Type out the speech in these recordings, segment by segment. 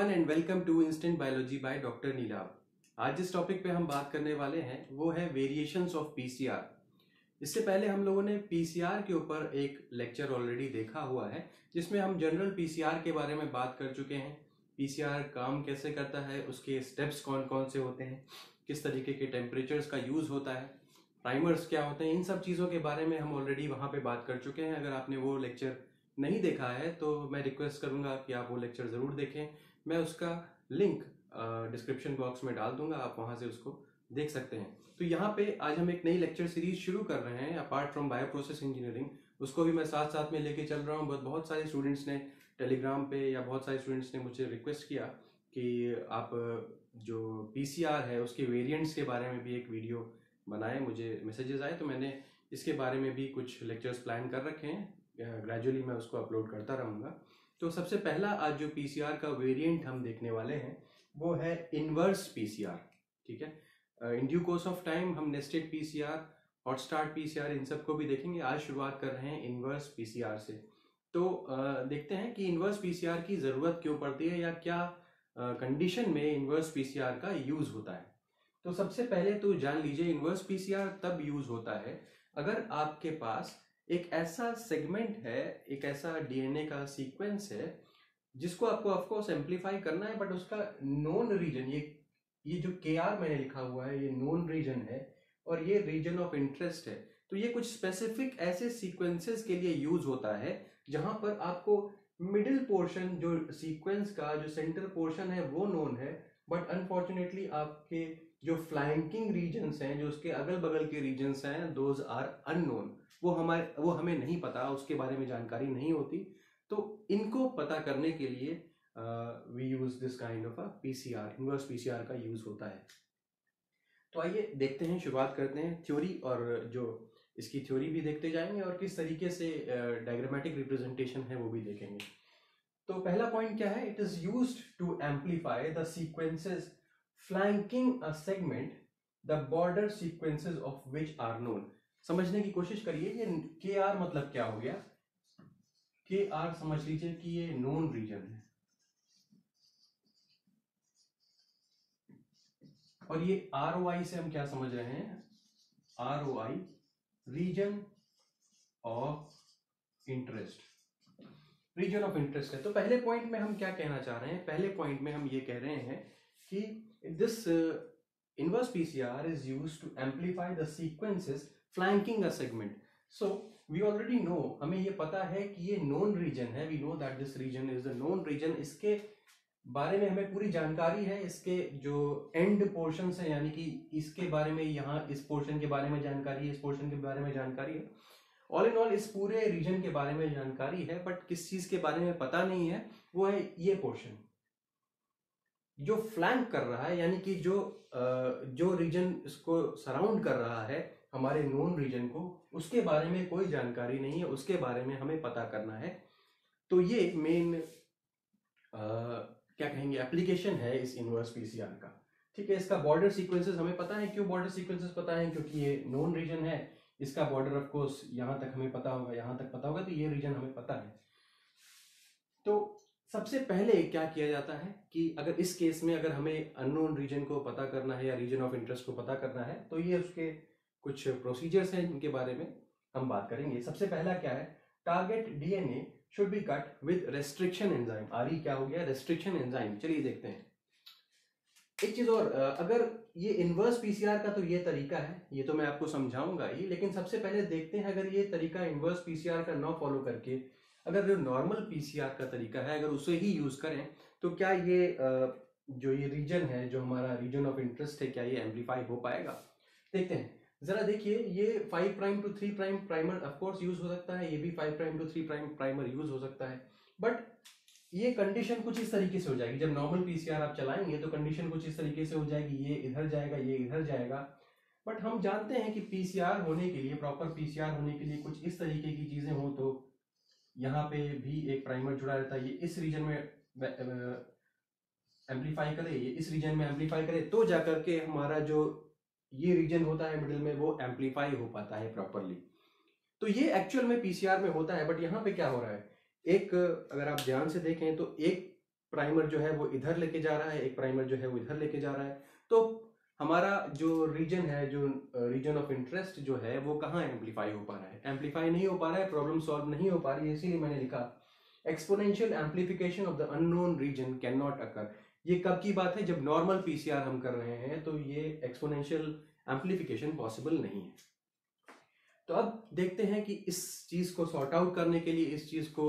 Everyone and welcome to instant biology by doctor Neelabh. आज जिस topic पे हम बात करने वाले हैं वो है वेरिएशंस ऑफ पीसीआर। इससे पहले हम लोगों ने पीसीआर के ऊपर एक लेक्चर ऑलरेडी देखा हुआ है जिसमें हम जनरल पीसीआर के बारे में बात कर चुके हैं। पीसीआर काम कैसे करता है, उसके स्टेप्स कौन कौन से होते हैं, किस तरीके के टेम्परेचर्स का यूज़ होता है, प्राइमर्स क्या होते हैं, इन सब चीज़ों के बारे में हम ऑलरेडी वहाँ पे बात कर चुके हैं। अगर आपने वो लेक्चर नहीं देखा है तो मैं रिक्वेस्ट करूंगा कि आप वो लेक्चर ज़रूर देखें। मैं उसका लिंक डिस्क्रिप्शन बॉक्स में डाल दूंगा, आप वहां से उसको देख सकते हैं। तो यहाँ पे आज हम एक नई लेक्चर सीरीज शुरू कर रहे हैं apart from bio process engineering. उसको भी मैं साथ साथ में लेके चल रहा हूँ। बहुत सारे स्टूडेंट्स ने टेलीग्राम पे या बहुत सारे स्टूडेंट्स ने मुझे रिक्वेस्ट किया कि आप जो पीसीआर है उसके वेरिएंट्स के बारे में भी एक वीडियो बनाएं। मुझे मैसेजेस आए तो मैंने इसके बारे में भी कुछ लेक्चर्स प्लान कर रखे हैं। ग्रेजुअली मैं उसको अपलोड करता रहूँगा। तो सबसे पहला आज जो पीसीआर का वेरिएंट हम देखने वाले हैं वो है इनवर्स पीसीआर। ठीक है, in due course of time हम nested PCR, hot start PCR, इन सबको भी देखेंगे। आज शुरुआत कर रहे हैं इनवर्स पीसीआर से। तो देखते हैं कि इनवर्स पीसीआर की ज़रूरत क्यों पड़ती है या क्या कंडीशन में इनवर्स पीसीआर का यूज़ होता है। तो सबसे पहले तो जान लीजिए इनवर्स पीसीआर तब यूज़ होता है अगर आपके पास एक ऐसा सेगमेंट है, एक ऐसा डीएनए का सीक्वेंस है जिसको आपको ऑफकोर्स एम्पलीफाई करना है, बट उसका नोन रीजन, ये जो केआर मैंने लिखा हुआ है ये नोन रीजन है और ये रीजन ऑफ इंटरेस्ट है। तो ये कुछ स्पेसिफिक ऐसे सीक्वेंसेस के लिए यूज होता है जहां पर आपको मिडिल पोर्शन, जो सीक्वेंस का जो सेंटर पोर्शन है वो नोन है, बट अनफॉर्चुनेटली आपके जो फ्लैंकिंग रीजन्स हैं, जो उसके अगल बगल के रीजन्स हैं, दोज आर अननोन। वो हमें नहीं पता, उसके बारे में जानकारी नहीं होती। तो इनको पता करने के लिए we use this kind of a PCR, inverse PCR का यूज होता है। तो आइए देखते हैं, शुरुआत करते हैं थ्योरी, और जो इसकी थ्योरी भी देखते जाएंगे और किस तरीके से डायग्रामेटिक रिप्रेजेंटेशन है वो भी देखेंगे। तो पहला पॉइंट क्या है? It is used to amplify the sequences flanking a segment the border sequences of which are known. समझने की कोशिश करिए, ये के आर मतलब क्या हो गया? के आर समझ लीजिए कि ये नोन रीजन है और ये आर ओ आई से हम क्या समझ रहे हैं? R O I region of interest, region of interest है। तो पहले पॉइंट में हम क्या कहना चाह रहे हैं? पहले पॉइंट में हम ये कह रहे हैं कि this inverse PCR is used to amplify the sequences flanking a segment. So we already know, हमें ये पता है कि ये known region है, we know that this region is the known region। इसके बारे में हमें पूरी जानकारी है, इसके जो end portions है, यानी कि इसके बारे में, यहाँ इस पोर्शन के बारे में जानकारी है, इस पोर्शन के बारे में जानकारी है, ऑल इन ऑल इस पूरे रीजन के बारे में जानकारी है, बट किस चीज के बारे में पता नहीं है, वो है ये पोर्शन जो फ्लैंक कर रहा है, यानी कि जो रीजन इसको सराउंड कर रहा है हमारे नोन रीजन को, उसके बारे में कोई जानकारी नहीं है, उसके बारे में हमें पता करना है। तो ये मेन क्या कहेंगे, एप्लीकेशन है इस इनवर्स पीसीआर का। ठीक है, इसका बॉर्डर सीक्वेंसेस हमें पता है। क्यों बॉर्डर सीक्वेंसेस पता है? क्योंकि ये नोन रीजन है, इसका बॉर्डर ऑफ कोर्स यहाँ तक हमें पता होगा, यहाँ तक पता होगा, तो ये रीजन हमें पता है। तो सबसे पहले क्या किया जाता है कि अगर इस केस में अगर हमें अननोन रीजन को पता करना है या रीजन ऑफ इंटरेस्ट को पता करना है, तो ये उसके कुछ प्रोसीजर्स हैं जिनके बारे में हम बात करेंगे। सबसे पहला क्या है? Target DNA should be cut with restriction enzyme. RE क्या हो गया? Restriction enzyme. चलिए देखते हैं। एक चीज और, अगर ये इनवर्स पीसीआर का तो ये तरीका है, ये तो मैं आपको समझाऊंगा ही, लेकिन सबसे पहले देखते हैं अगर ये तरीका इनवर्स पीसीआर का ना फॉलो करके अगर जो नॉर्मल पीसीआर का तरीका है अगर उसे ही यूज करें तो क्या ये जो ये रीजन है, जो हमारा रीजन ऑफ इंटरेस्ट है, क्या ये एम्पलीफाई हो पाएगा? देखते हैं जरा। देखिए, ये 5 prime to 3 prime primer of course use हो सकता है, ये भी 5 prime to 3 prime primer use हो सकता है, बट ये कंडीशन कुछ इस तरीके से हो जाएगी। जब नॉर्मल पीसीआर आप चलाएंगे तो कंडीशन कुछ इस तरीके से हो जाएगी, ये इधर जाएगा, ये इधर जाएगा। बट हम जानते हैं कि पीसीआर होने के लिए, प्रॉपर पीसीआर होने के लिए कुछ इस तरीके की चीजें हो, तो यहाँ पे भी एक प्राइमर जुड़ा रहता है, ये इस रीजन में एम्पलीफाई करे, ये इस रीजन में एम्पलीफाई करे, तो जाकर के हमारा जो ये रीजन होता है मिडिल में वो एम्पलीफाई हो पाता है प्रॉपरली। तो ये एक्चुअल में पीसीआर में होता है, बट यहाँ पे क्या हो रहा है? एक, अगर आप ध्यान से देखें तो एक प्राइमर जो है वो इधर लेके जा रहा है, एक प्राइमर जो है वो इधर लेके जा रहा है। तो हमारा जो रीजन है, जो रीजन ऑफ इंटरेस्ट जो है वो कहाँ एम्पलीफाई हो पा रहा है? एम्पलीफाई नहीं हो पा रहा है, प्रॉब्लम सॉल्व नहीं हो पा रही है, इसीलिए मैंने लिखा exponential amplification of the unknown region can not occur. ये कब की बात है? जब नॉर्मल पीसीआर हम कर रहे हैं तो ये एक्सपोनेंशियल एम्पलीफिकेशन पॉसिबल नहीं है। तो अब देखते हैं कि इस चीज को सॉर्ट आउट करने के लिए, इस चीज को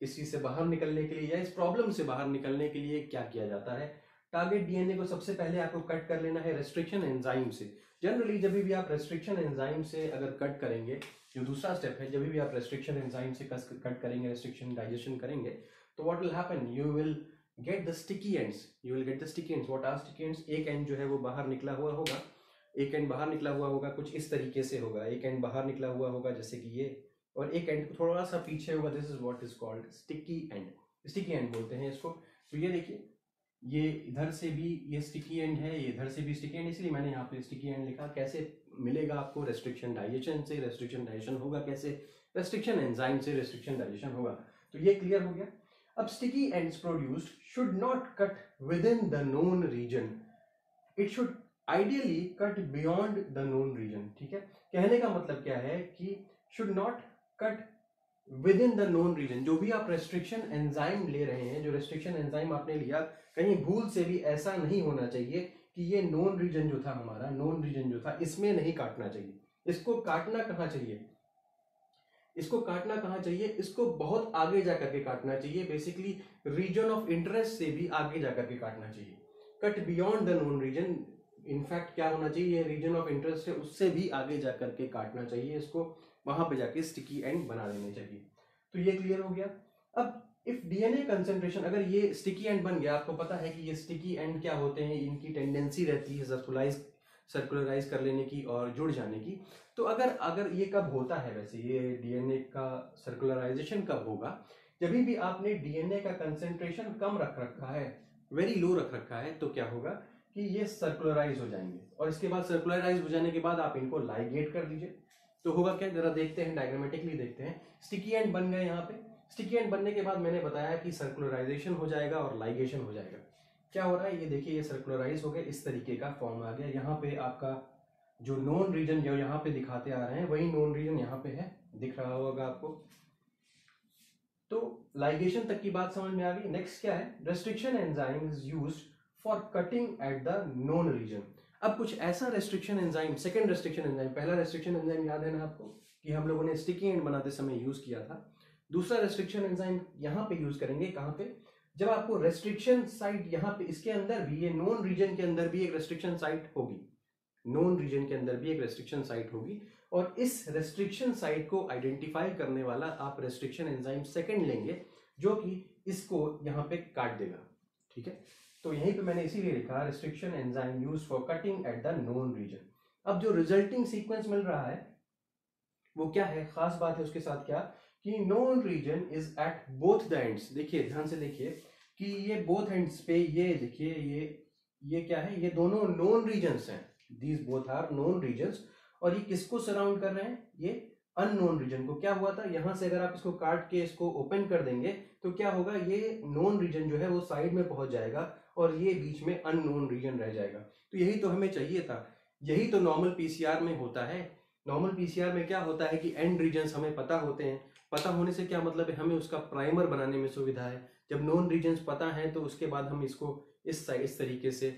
इस चीज से बाहर निकलने के लिए या इस प्रॉब्लम से बाहर निकलने के लिए क्या किया जाता है। टारगेट डीएनए को सबसे पहले आपको कट कर लेना है रेस्ट्रिक्शन एंजाइम से। जनरली जब भी आप रेस्ट्रिक्शन एंजाइम से अगर कट करेंगे, जो दूसरा स्टेप है, जब भी आप रेस्ट्रिक्शन एंजाइम से कट करेंगे, रेस्ट्रिक्शन डाइजेशन करेंगे, तो what will happen, you will get the sticky ends. You will get the sticky ends. What are sticky ends? एक एंड जो है वो बाहर निकला हुआ होगा, एक एंड बाहर निकला हुआ होगा, कुछ इस तरीके से होगा। एक एंड बाहर निकला हुआ होगा जैसे कि ये, और एक एंड थोड़ा सा पीछे होगा। This is what is called sticky and. Sticky and बोलते हैं इसको। तो ये देखिए, ये इधर से भी ये स्टिकी एंड है, ये इधर से भी स्टिकी एंड, इसलिए मैंने यहाँ पे स्टिकी एंड लिखा। कैसे मिलेगा आपको? रेस्ट्रिक्शन डाइजेशन से। रेस्ट्रिक्शन डाइजेशन होगा कैसे? रेस्ट्रिक्शन एंजाइम से रेस्ट्रिक्शन डाइजेशन होगा। तो ये क्लियर हो गया। अब sticky ends produced should not cut within the known region, it should ideally cut beyond the known region. ठीक है, कहने का मतलब क्या है कि should not cut within the known region. जो भी आप रेस्ट्रिक्शन एंजाइम ले रहे हैं, जो रेस्ट्रिक्शन एंजाइम आपने लिया, कहीं भूल से भी ऐसा नहीं होना चाहिए कि ये नोन रीजन जो था, हमारा नोन रीजन जो था, इसमें नहीं काटना चाहिए। इसको काटना कहाँ चाहिए? इसको काटना कहाँ चाहिए? इसको बहुत आगे जाकर के काटना चाहिए। बेसिकली रीजन ऑफ इंटरेस्ट से भी आगे जाकर के काटना चाहिए। Cut beyond the known region, in fact क्या होना चाहिए, रीजन ऑफ इंटरेस्ट है उससे भी आगे जाकर के काटना चाहिए। इसको वहां पे जाके स्टिकी एंड बना देने चाहिए। तो ये क्लियर हो गया। अब इफ डीएनए कंसेंट्रेशन, अगर ये स्टिकी एंड बन गया, आपको पता है कि ये स्टिकी एंड क्या होते हैं, इनकी टेंडेंसी रहती है सर्कुलराइज कर लेने की और जुड़ जाने की। तो अगर ये कब होता है, वैसे ये डीएनए का सर्कुलराइजेशन कब होगा? जब भी आपने डीएनए का कंसेंट्रेशन कम रख रखा है, वेरी लो रख रखा है, तो क्या होगा कि ये सर्कुलराइज हो जाएंगे, और इसके बाद सर्कुलराइज हो जाने के बाद आप इनको लाइगेट कर दीजिए। तो होगा क्या, जरा देखते हैं, डायग्रामेटिकली देखते हैं। स्टिकी एंड बन गए यहाँ पे। स्टिकी एंड बनने के बाद मैंने बताया कि सर्कुलराइजेशन हो जाएगा और लाइगेशन हो जाएगा। क्या हो रहा है, ये देखिए, ये सर्कुलराइज हो गए, इस तरीके का फॉर्म आ गया। यहाँ पे आपका जो नोन रीजन जो यहाँ पे दिखाते आ रहे हैं, वही नोन रीजन यहाँ पे है, दिख रहा होगा आपको। तो लाइगेशन तक की बात समझ में आ गई। नेक्स्ट क्या है, restriction enzyme is used for cutting at the known region. अब कुछ ऐसा restriction enzyme, second restriction enzyme, पहला रेस्ट्रिक्शन एंजाइम याद है ना आपको कि हम लोगों ने स्टिकी एंड बनाते समय यूज किया था। दूसरा रेस्ट्रिक्शन एंजाइम यहाँ पे यूज करेंगे, कहाँ पे, जब आपको रेस्ट्रिक्शन साइट यहाँ पे, इसके अंदर भी, ये नोन रीजन के अंदर भी एक रेस्ट्रिक्शन साइट होगी, नोन रीजन के अंदर भी एक रेस्ट्रिक्शन साइट होगी, और इस रेस्ट्रिक्शन साइट को आइडेंटिफाई करने वाला आप रेस्ट्रिक्शन एंजाइम सेकंड लेंगे, जो कि इसको यहाँ पे काट देगा। ठीक है, तो यहीं पे मैंने इसीलिए लिखा restriction enzyme used for cutting at the known region. अब जो रिजल्टिंग सीक्वेंस मिल रहा है वो क्या है, खास बात है उसके साथ क्या, कि known region is at both the ends. देखिए, ध्यान से देखिए कि ये बोथ एंड्स पे, ये देखिए, ये क्या है, ये दोनों नोन रीजन्स हैं, these both are known regions. और ये किसको सराउंड कर रहे हैं, ये अननोन रीजन को। क्या हुआ था, यहां से अगर आप इसको काट के इसको ओपन कर देंगे तो क्या होगा, ये नोन रीजन जो है वो साइड में पहुंच जाएगा और ये बीच में अननोन रीजन रह जाएगा। तो यही तो हमें चाहिए था, यही तो नॉर्मल पीसीआर में होता है। नॉर्मल पीसीआर में क्या होता है कि एंड रीजन्स हमें पता होते हैं। पता होने से क्या मतलब है, हमें उसका प्राइमर बनाने में सुविधा है। जब नोन रीजन्स पता है तो उसके बाद हम इसको इस तरीके से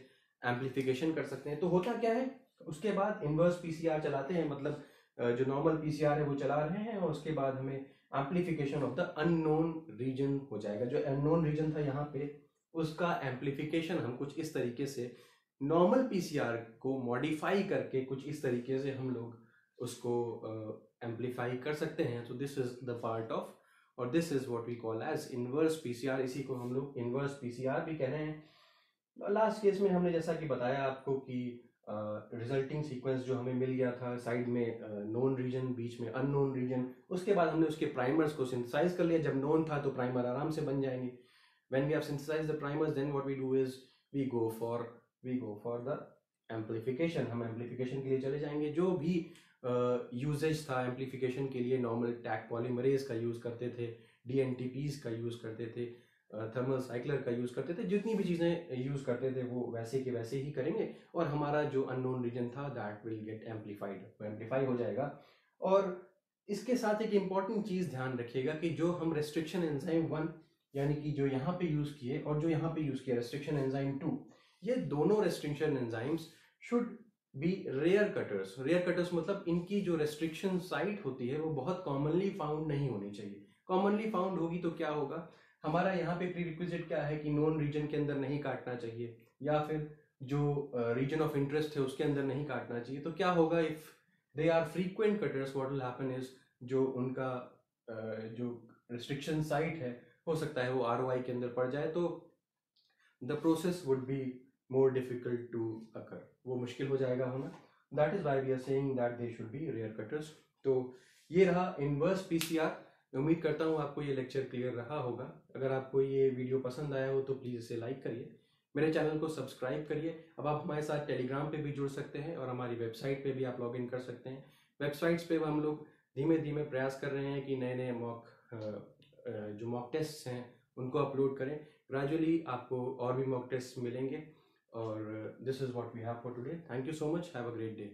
एम्पलीफिकेशन कर सकते हैं। तो होता क्या है, उसके बाद इनवर्स पीसीआर चलाते हैं, मतलब जो नॉर्मल पीसीआर है वो चला रहे हैं, और उसके बाद हमें amplification of the unknown region हो जाएगा। जो अननोन रीजन था यहाँ पे, उसका एम्पलीफिकेशन हम कुछ इस तरीके से नॉर्मल पीसीआर को मॉडिफाई करके कुछ इस तरीके से हम लोग उसको एम्पलीफाई कर सकते हैं। तो this is the part of, और this is what we call as inverse PCR. इसी को हम लोग इनवर्स पीसीआर भी कह रहे हैं। लास्ट केस में हमने जैसा कि बताया आपको कि रिजल्टिंग सीक्वेंस जो हमें मिल गया था, साइड में नोन रीजन, बीच में अननोन रीजन, उसके बाद हमने उसके प्राइमर्स को सिंथेसाइज कर लिया। जब नोन था तो प्राइमर आराम से बन जाएंगे। When we have synthesised the primers, then what we do is we go for the amplification. हम एम्पलीफिकेशन के लिए चले जाएंगे। जो भी यूजेज था एम्पलीफिकेशन के लिए, नॉर्मल टैग पॉलीमरेज का यूज करते थे, डीएनटीपीज का यूज करते थे, थर्मल साइक्लर का यूज़ करते थे, जितनी भी चीज़ें यूज़ करते थे वो वैसे के वैसे ही करेंगे और हमारा जो अननोन रीजन था दैट विल गेट एम्पलीफाइड, वो एम्पलीफाई हो जाएगा। और इसके साथ एक इम्पॉर्टेंट चीज़ ध्यान रखिएगा कि जो हम रेस्ट्रिक्शन एंजाइम 1 यानी कि जो यहाँ पे यूज़ किए और जो यहाँ पे यूज़ किया रेस्ट्रिक्शन एंजाइम 2, ये दोनों restriction enzymes should be rare cutters. Rare cutters मतलब इनकी जो रेस्ट्रिक्शन साइट होती है वो बहुत कॉमनली फाउंड नहीं होनी चाहिए। कॉमनली फाउंड होगी तो क्या होगा, हमारा यहाँ पे प्रीरिक्विजिट क्या है कि नोन रीजन के अंदर नहीं काटना चाहिए या फिर जो रीजन ऑफ इंटरेस्ट है उसके अंदर नहीं काटना चाहिए। तो क्या होगा, if they are frequent cutters what will happen is जो उनका जो रिस्ट्रिक्शन साइट है हो सकता है वो ROI के अंदर पड़ जाए, तो the process would be more difficult to occur, वो मुश्किल हो जाएगा होना। That is why we are saying that they should be rare cutters. तो ये रहा इनवर्स PCR। उम्मीद करता हूँ आपको ये लेक्चर क्लियर रहा होगा। अगर आपको ये वीडियो पसंद आया हो तो प्लीज़ इसे लाइक करिए, मेरे चैनल को सब्सक्राइब करिए। अब आप हमारे साथ टेलीग्राम पे भी जुड़ सकते हैं और हमारी वेबसाइट पे भी आप लॉगिन कर सकते हैं। वेबसाइट्स पे हम लोग धीमे धीमे प्रयास कर रहे हैं कि नए नए जो मॉक टेस्ट हैं उनको अपलोड करें। ग्रेजुअली आपको और भी मॉक टेस्ट मिलेंगे। और this is what we have for today. Thank you so much, have a great day.